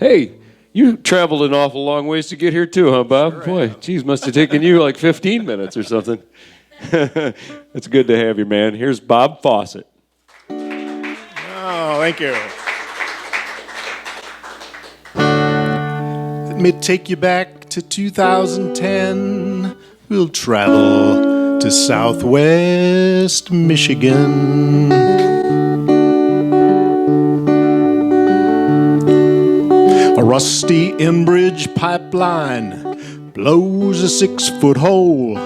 Hey, you traveled an awful long ways to get here too, huh, Bob? Sure Boy, geez, must have taken you like 15 minutes or something. It's good to have you, man. Here's Bob Fawcett. Oh, thank you. Let me take you back to 2010. We'll travel to Southwest Michigan. A rusty Enbridge pipeline blows a 6-foot hole.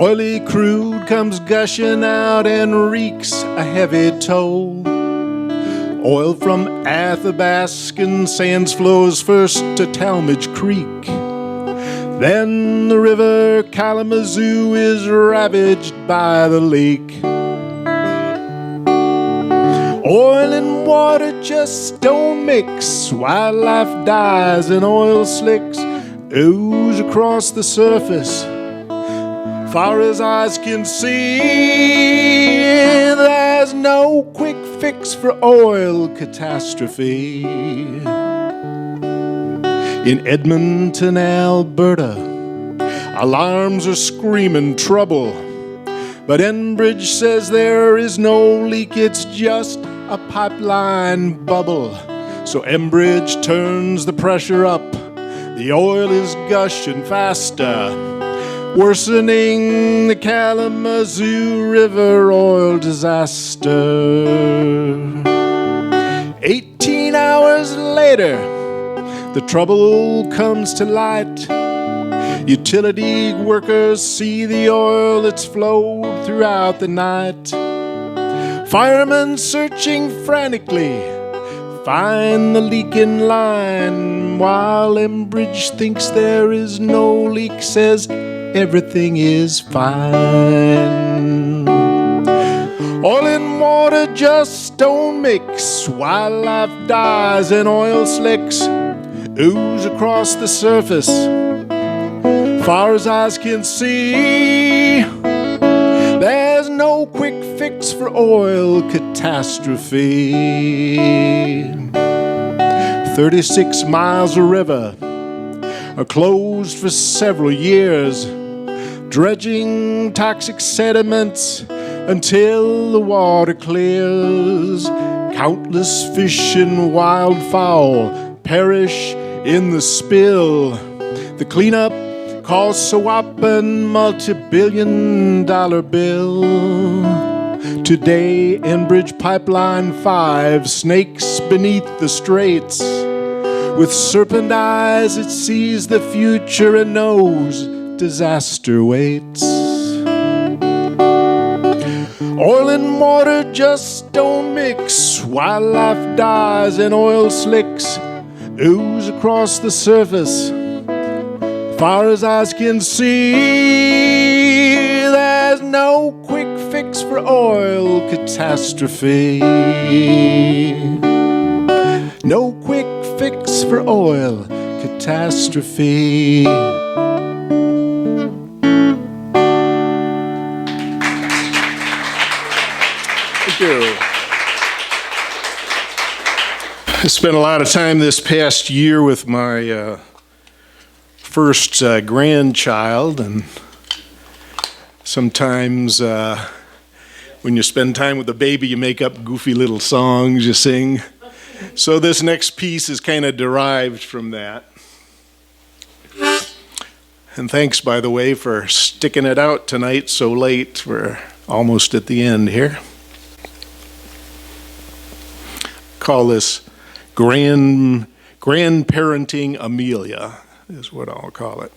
Oily crude comes gushing out and reeks a heavy toll. Oil from Athabascan sands flows first to Talmadge Creek. Then the river Kalamazoo is ravaged by the lake. Oil and water just don't mix. Wildlife dies and oil slicks ooze across the surface. Far as eyes can see, there's no quick fix for oil catastrophe. In Edmonton, Alberta, alarms are screaming trouble. But Enbridge says there is no leak, it's just a pipeline bubble. So Enbridge turns the pressure up. The oil is gushing faster, worsening the Kalamazoo River oil disaster. 18 hours later, the trouble comes to light. Utility workers see the oil that's flowed throughout the night. Firemen searching frantically find the leaking line, while Enbridge thinks there is no leak, says everything is fine. Oil and water just don't mix. Wildlife dies and oil slicks ooze across the surface. Far as eyes can see, there's no quick fix for oil catastrophe. 36 miles of river are closed for several years, dredging toxic sediments until the water clears. Countless fish and wildfowl perish in the spill. The cleanup costs a whopping multi-billion-dollar bill. Today, Enbridge Pipeline 5 snakes beneath the straits. With serpent eyes, it sees the future and knows disaster waits. Oil and water just don't mix. Wildlife dies and oil slicks ooze across the surface. Far as eyes can see, there's no quick fix for oil catastrophe. No quick fix for oil catastrophe. Thank you. I spent a lot of time this past year with my first grandchild, and sometimes when you spend time with a baby, you make up goofy little songs you sing. So this next piece is kind of derived from that. And thanks, by the way, for sticking it out tonight so late. We're almost at the end here. Call this Grandparenting Amelia is what I'll call it.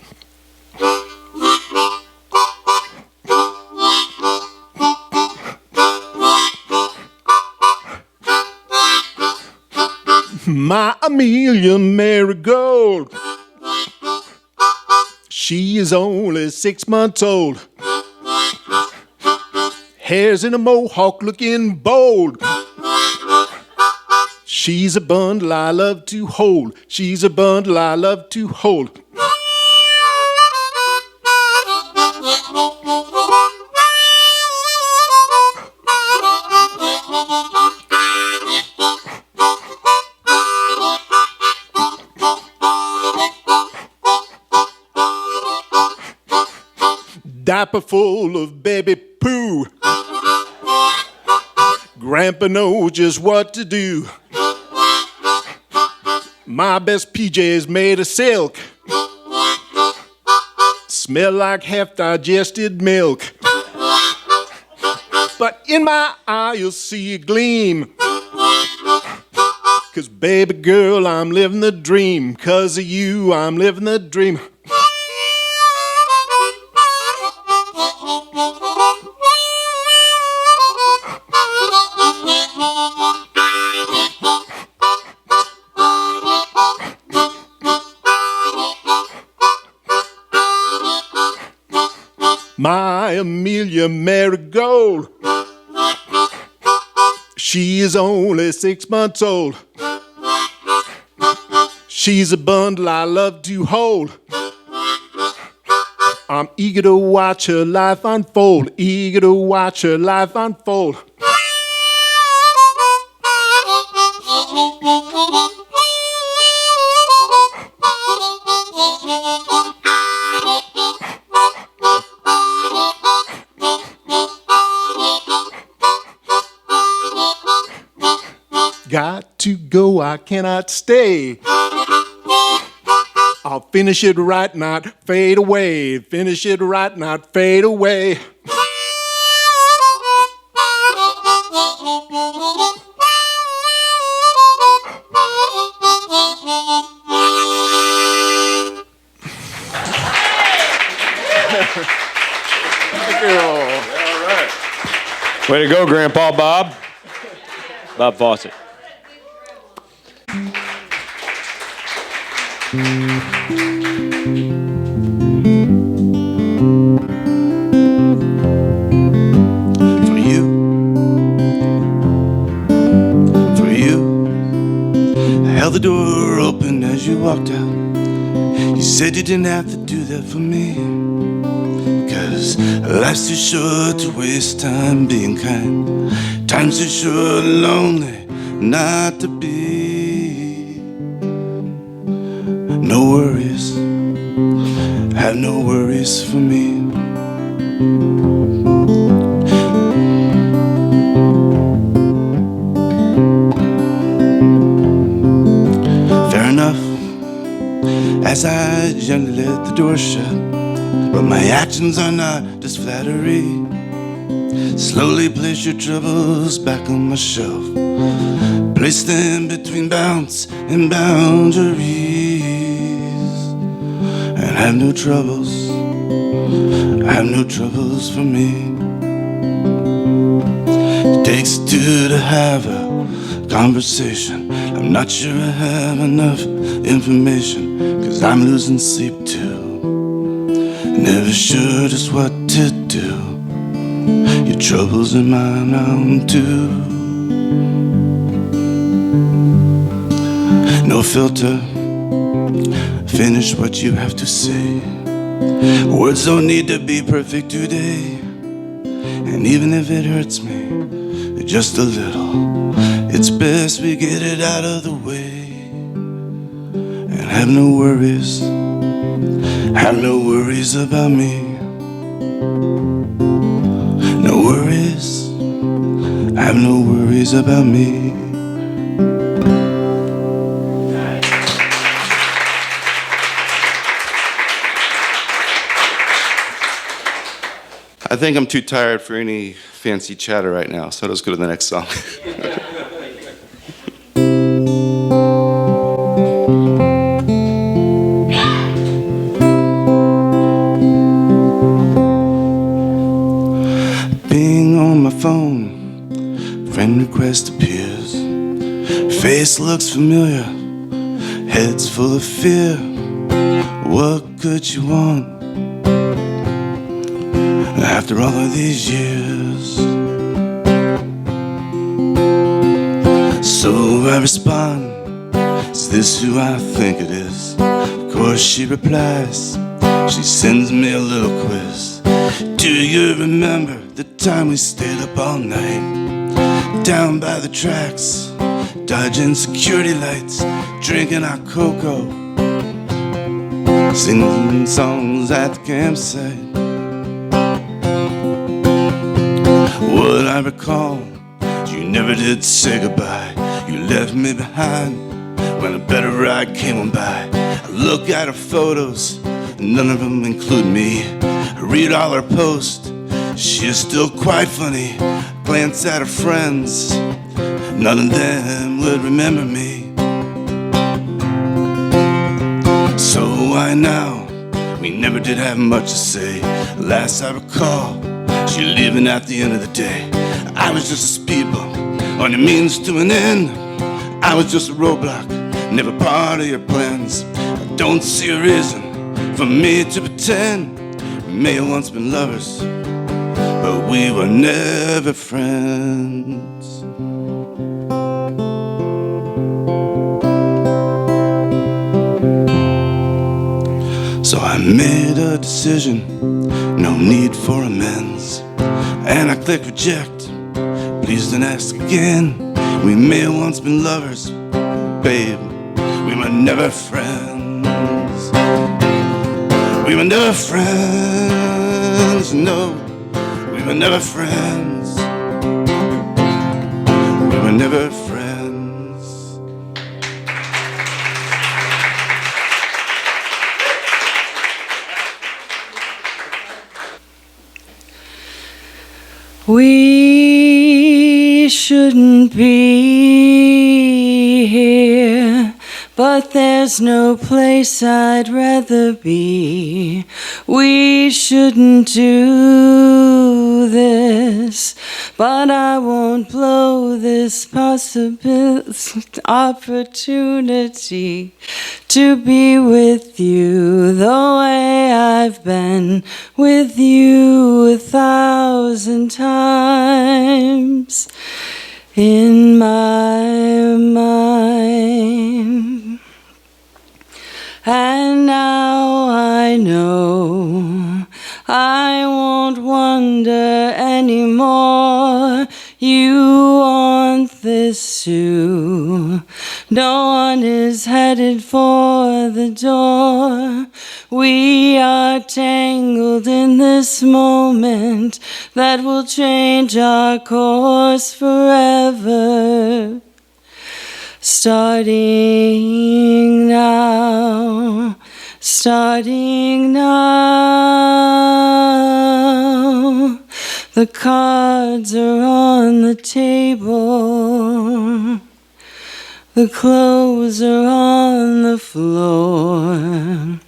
My Amelia Marigold, she is only 6 months old. Hair's in a mohawk looking bold. She's a bundle I love to hold. She's a bundle I love to hold. diaper full of baby poo. Grandpa knows just what to do. My best PJs made of silk, smell like half-digested milk. But in my eye you'll see a gleam, 'cause baby girl, I'm living the dream. 'Cause of you, I'm living the dream. My Amelia Marigold, she is only 6 months old. She's a bundle I love to hold. I'm eager to watch her life unfold, eager to watch her life unfold. Got to go, I cannot stay. I'll finish it right, not fade away. Finish it right, not fade away. Way to go, Grandpa Bob. Bob Fawcett. For you, I held the door open as you walked out. You said you didn't have to do that for me, 'cause life's too short to waste time being kind. Time's too short and lonely not to be. No worries, have no worries for me. Fair enough, as I gently let the door shut, but my actions are not just flattery. Slowly place your troubles back on my shelf. Place them between bounds and boundaries. And have no troubles, have no troubles for me. It takes two to have a conversation. I'm not sure I have enough information, 'cause I'm losing sleep too. Never sure just what to do. Your troubles are mine own too. No filter, finish what you have to say. Words don't need to be perfect today. And even if it hurts me just a little, it's best we get it out of the way. And have no worries, have no worries about me. No worries, have no worries about me. I think I'm too tired for any fancy chatter right now, so let's go to the next song. Being on my phone, friend request appears. Face looks familiar, head's full of fear. What could you want after all of these years? So I respond, is this who I think it is? Of course she replies, she sends me a little quiz. Do you remember the time we stayed up all night, down by the tracks, dodging security lights, drinking our cocoa, singing songs at the campsite? recall, you never did say goodbye. You left me behind when a better ride came on by. I look at her photos, none of them include me. I read all her posts, she is still quite funny. Glance at her friends, none of them would remember me. So why now? We never did have much to say. Last I recall, she leaving at the end of the day. I was just a speed bump on a means to an end. I was just a roadblock, never part of your plans. I don't see a reason for me to pretend. We may have once been lovers, but we were never friends. So I made a decision, no need for amends. And I click reject, please don't ask again. We may have once been lovers, babe, we were never friends. We were never friends, no, we were never friends. We were never friends. We shouldn't be here, but there's no place I'd rather be. We shouldn't do this, but I won't blow this opportunity to be with you the way I've been with you 1,000 times in my mind. And now I know I won't wonder anymore. You want this too. No one is headed for the door. We are tangled in this moment that will change our course forever. Starting now, starting now. The cards are on the table. The clothes are on the floor.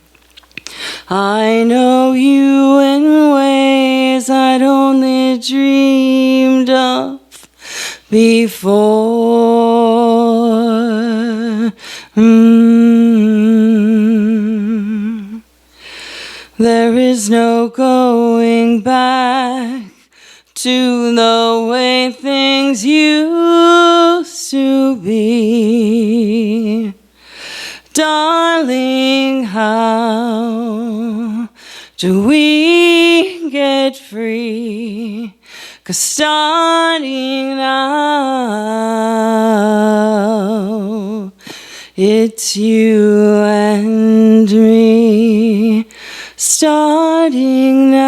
I know you in ways I'd only dreamed of before. There is no going back to the way things used to be. Darling, how do we get free? 'Cause starting now, it's you and me. Starting now,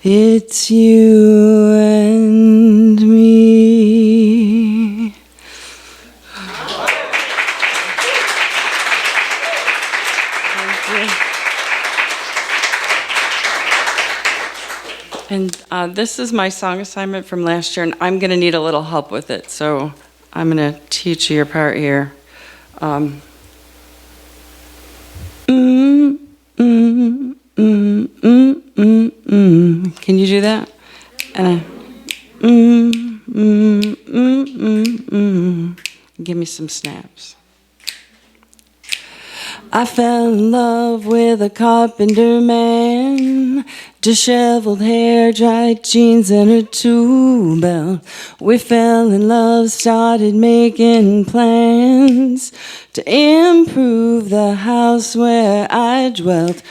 it's you and me. Thank you. And this is my song assignment from last year, and I'm going to need a little help with it, so I'm going to teach you your part here. Can you do that? And give me some snaps. I fell in love with a carpenter man, disheveled hair, dried jeans, and a tool belt. We fell in love, started making plans to improve the house where I dwelt.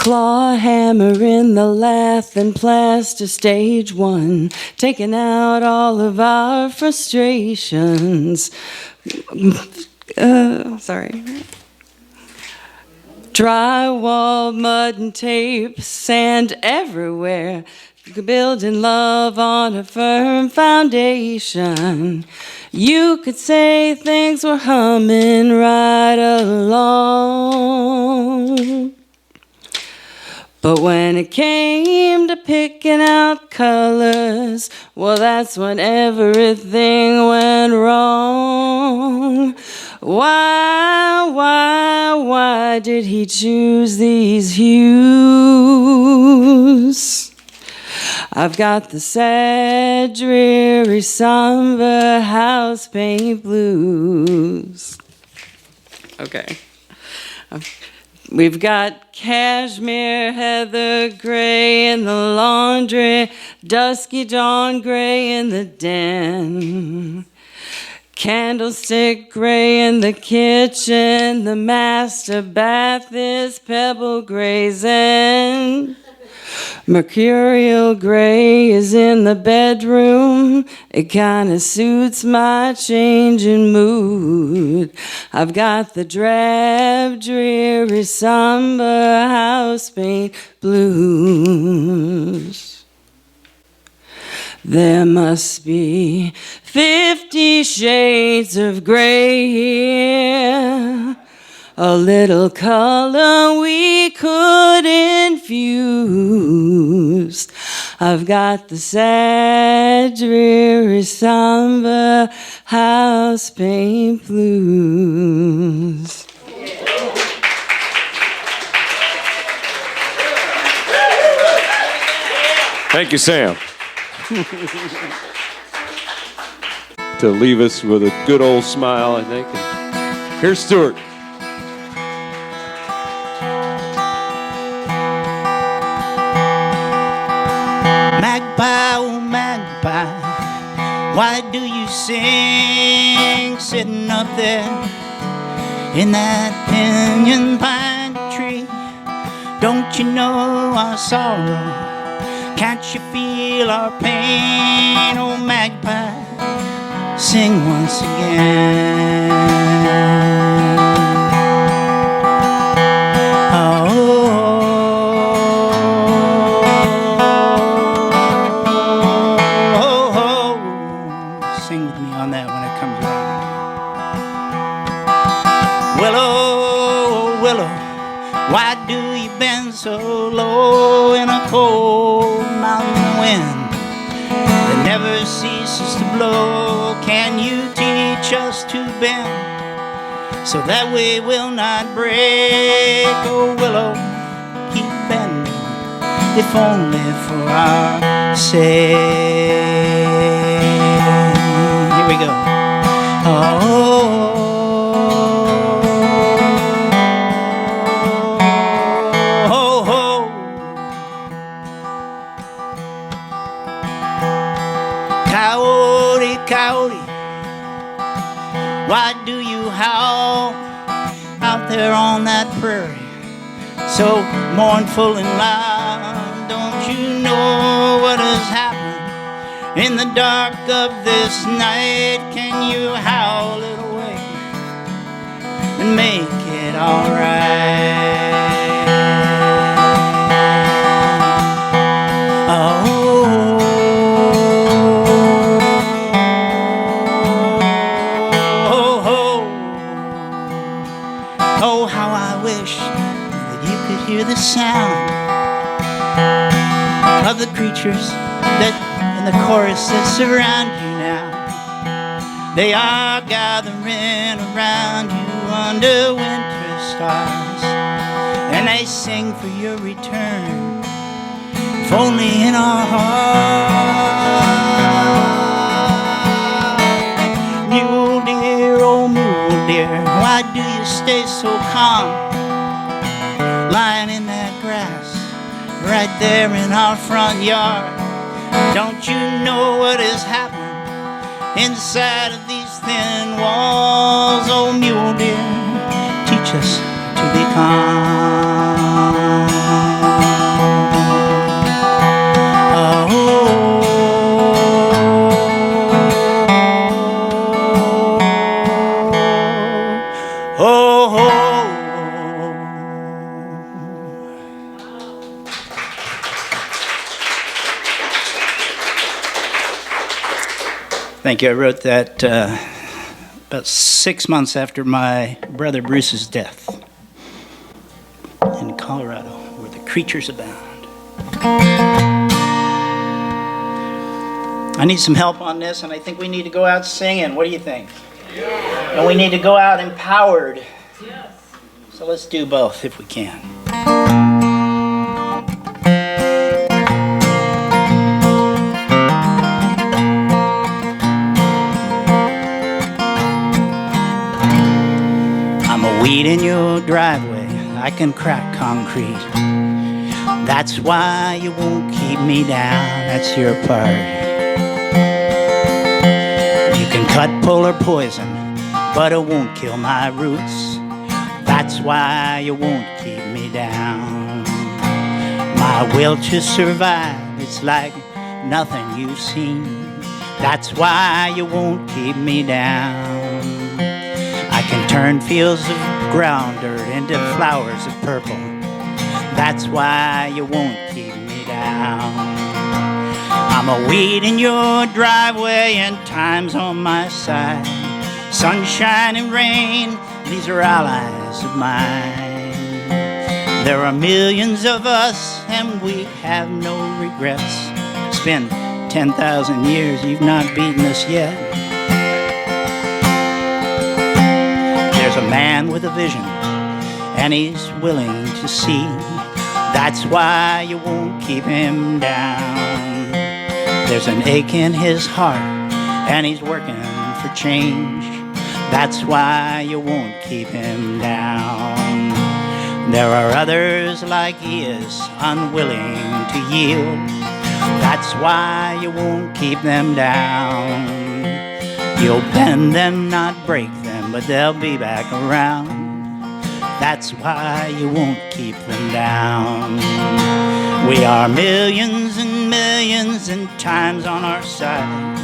Claw hammer in the lath and plaster stage one, taking out all of our frustrations. Sorry. Drywall, mud and tape, sand everywhere, building love on a firm foundation. You could say things were humming right along. But when it came to picking out colors, well, that's when everything went wrong. Why did he choose these hues? I've got the sad, dreary, somber house paint blues. Okay. We've got cashmere, heather gray in the laundry, dusky dawn gray in the den. Candlestick gray in the kitchen, the master bath is pebble grays and mercurial gray is in the bedroom. It kinda suits my changing mood. I've got the drab, dreary, somber house paint blues. There must be 50 shades of gray here, a little color we could infuse. I've got the sad, dreary, somber house paint blues. Thank you, Sam. To leave us with a good old smile, I think. And here's Stuart. Magpie, oh magpie, why do you sing sitting up there in that pinyon pine tree? Don't you know our sorrow? Can't you feel our pain? Oh magpie, sing once again. Sing with me on that when it comes around. Willow, willow, why do you bend so low in a cold mountain wind that never ceases to blow? Can you teach us to bend so that we will not break? Oh willow, keep bending, if only for our sake. Here we go. Coyote, coyote, why do you howl out there on that prairie, so mournful and loud? Don't you know what has happened in the dark of this night? Can you howl it away and make it alright? Oh, how I wish that you could hear the sound of the creatures that in the chorus that surround you now. They are gathering around you under winter stars, and they sing for your return, if only in our heart. Mule deer, oh mule deer, why do you stay so calm, lying in that grass right there in our front yard? Don't you know what has happened inside of these thin walls? Oh mule deer, teach us to be calm. Thank you. I wrote that about 6 months after my brother Bruce's death in Colorado, where the creatures abound. I need some help on this, and I think we need to go out singing. What do you think? Yeah. And we need to go out empowered. Yes. So let's do both if we can. I'm a weed in your driveway. I can crack concrete. That's why you won't keep me down. That's your part. You can cut, pull, or poison, but it won't kill my roots. That's why you won't keep me down. My will to survive, it's like nothing you've seen. That's why you won't keep me down. I can turn fields of ground dirt into flowers of purple. That's why you won't keep me down. I'm a weed in your driveway and time's on my side. Sunshine and rain, these are allies of mine. There are millions of us and we have no regrets. It's been 10,000 years, you've not beaten us yet. There's a man with a vision and he's willing to see. That's why you won't keep him down. There's an ache in his heart and he's working for change. That's why you won't keep him down. There are others like he is, unwilling to yield. That's why you won't keep them down. You'll bend them, not break them, but they'll be back around. That's why you won't keep them down. We are millions and millions and time's on our side.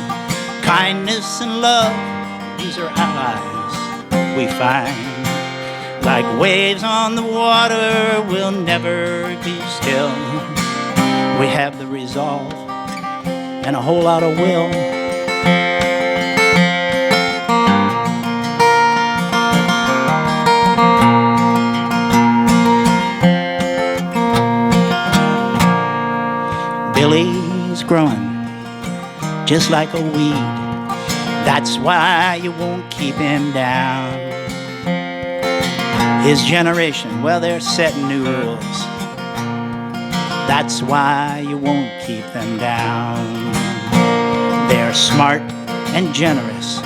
Kindness and love, these are allies we find. Like waves on the water, we'll never be still. We have the resolve and a whole lot of will. Billy's growing just like a weed. That's why you won't keep him down. His generation, well, they're setting new rules. That's why you won't keep them down. They're smart and generous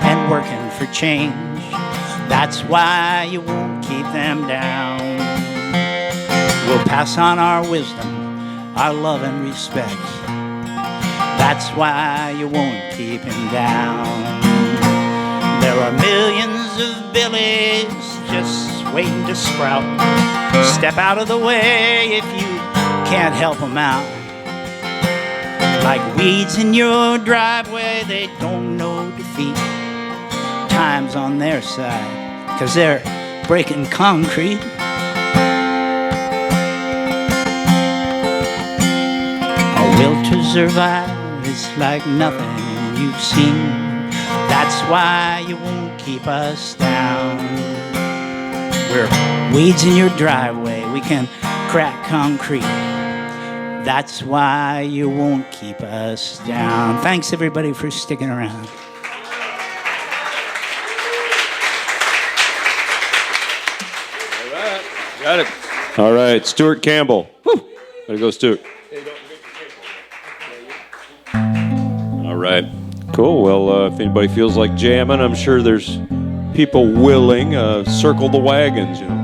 and working for change. That's why you won't keep them down. We'll pass on our wisdom, our love and respect. That's why you won't keep him down. There are millions of Billies just waiting to sprout. Step out of the way if you can't help them out. Like weeds in your driveway, they don't know defeat. Time's on their side, 'cause they're breaking concrete. A will to survive is like nothing you've seen. That's why you won't keep us down. We're weeds in your driveway, we can crack concrete. That's why you won't keep us down. Thanks everybody for sticking around. Got it. All right, Stuart Campbell. Woo. Way to go, Stuart. All right, cool. Well, if anybody feels like jamming, I'm sure there's people willing. Circle the wagons, you know.